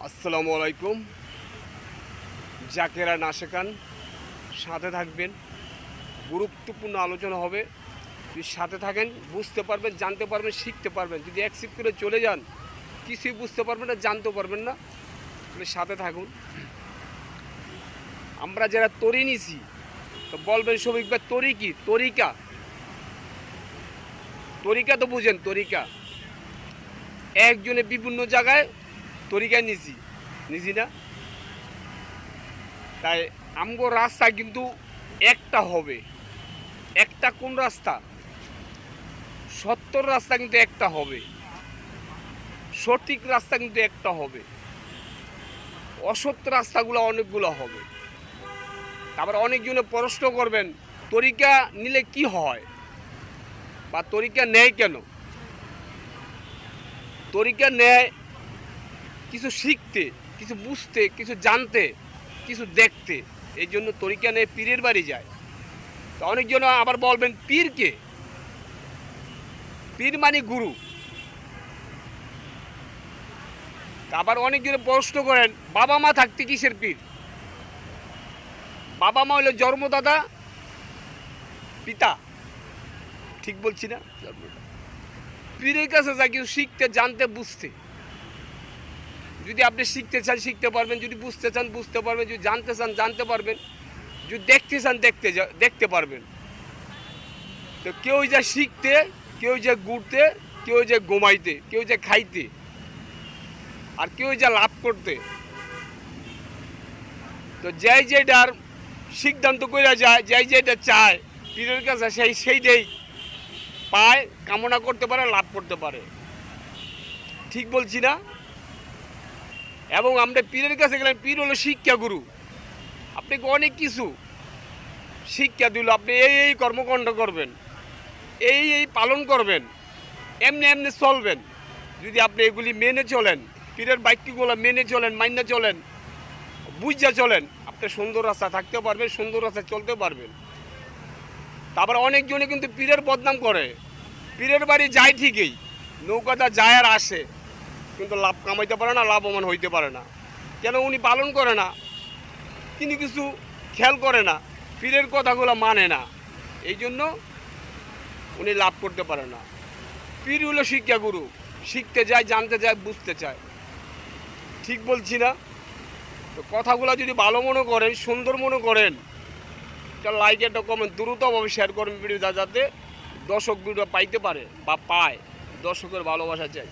আসসালামু আলাইকুম। জাকেরা নাশেকান সাথে থাকবেন, গুরুত্বপূর্ণ আলোচনা হবে। যদি সাথে থাকেন বুঝতে পারবেন, জানতে পারবেন, শিখতে পারবেন। যদি অ্যাকসেপ্ট করে চলে যান কিছুই বুঝতে পারবেন না, জানতে পারবেন না। তাহলে সাথে থাকুন। আমরা যারা তরি নিছি তো বলবেন শফিক ভাই তরি কি? তরিকা, তরিকা তো বুঝেন। তরিকা একজনে বিভিন্ন জায়গায় তরিকা নিছি না। তাই আমগো রাস্তা কিন্তু একটা হবে। একটা কোন রাস্তা? সত্যর রাস্তা কিন্তু একটা হবে, সঠিক রাস্তা কিন্তু একটা হবে, অসত্য রাস্তাগুলো অনেকগুলো হবে। তারপর অনেকজনে প্রশ্ন করবেন তরিকা নিলে কি হয় বা তরিকা নেয় কেন? তরিকা নেয় কিছু শিখতে, কিছু বুঝতে, কিছু জানতে, কিছু দেখতে। এই জন্য তরিকা নেয়, পীরের বাড়ি যায়। তো অনেকজন আবার বলবেন পীর কে? পীর মানে গুরু। আবার অনেকজনে প্রশ্ন করেন বাবা মা থাকতে কিসের পীর? বাবা মা হলো জন্মদাতা, পিতা। ঠিক বলছি না? পীরের কাছে যা কিছু শিখতে, জানতে, বুঝতে। যদি আপনি শিখতে চান শিখতে পারবেন, যদি বুঝতে চান বুঝতে পারবেন, যদি জানতে চান জানতে পারবেন, যদি দেখতে চান দেখতে পারবেন। তো কেউ যা শিখতে, কেউ যা ঘুরতে, কেউ যা ঘুমাইতে, কেউ যা খাইতে, আর কেউ যা লাভ করতে। তো যাই যেটার সিদ্ধান্ত করে যায়, যাই যেটা চায় পীরের কাছে সেইটাই পায়, কামনা করতে পারে, লাভ করতে পারে। ঠিক বলছি না? এবং আমরা পীরের কাছে গেলাম, পীর হলো শিক্ষা গুরু। আপনাকে অনেক কিছু শিক্ষা দিল, আপনি এই কর্মকাণ্ড করবেন, এই পালন করবেন, এমনি এমনি চলবেন। যদি আপনি এগুলি মেনে চলেন, পীরের বাক্যগুলো মেনে চলেন, মান্য চলেন, বুঝা চলেন, আপনি সুন্দর রাস্তা থাকতে পারবেন, সুন্দর রাস্তায় চলতে পারবেন। তারপর অনেকজনে কিন্তু পীরের বদনাম করে। পীরের বাড়ি যায় ঠিকই, নৌকাটা যায় আর আসে, কিন্তু লাভ কামাইতে পারে না, লাভবান হইতে পারে না। কেন? উনি পালন করে না, তিনি কিছু খেয়াল করে না, পীরের কথাগুলো মানে না, এই জন্য উনি লাভ করতে পারে না। পীর হলো শিক্ষাগুরু, শিখতে যায়, জানতে যায়, বুঝতে চায়। ঠিক বলছি না? তো কথাগুলো যদি ভালো মনে করেন, সুন্দর মনে করেন, একটা লাইক, একটা কমেন্ট দ্রুতভাবে শেয়ার করবেন ভিডিওটা, যাতে দর্শক ভিডিও পাইতে পারে বা পায়। দর্শকের ভালোবাসা চাই।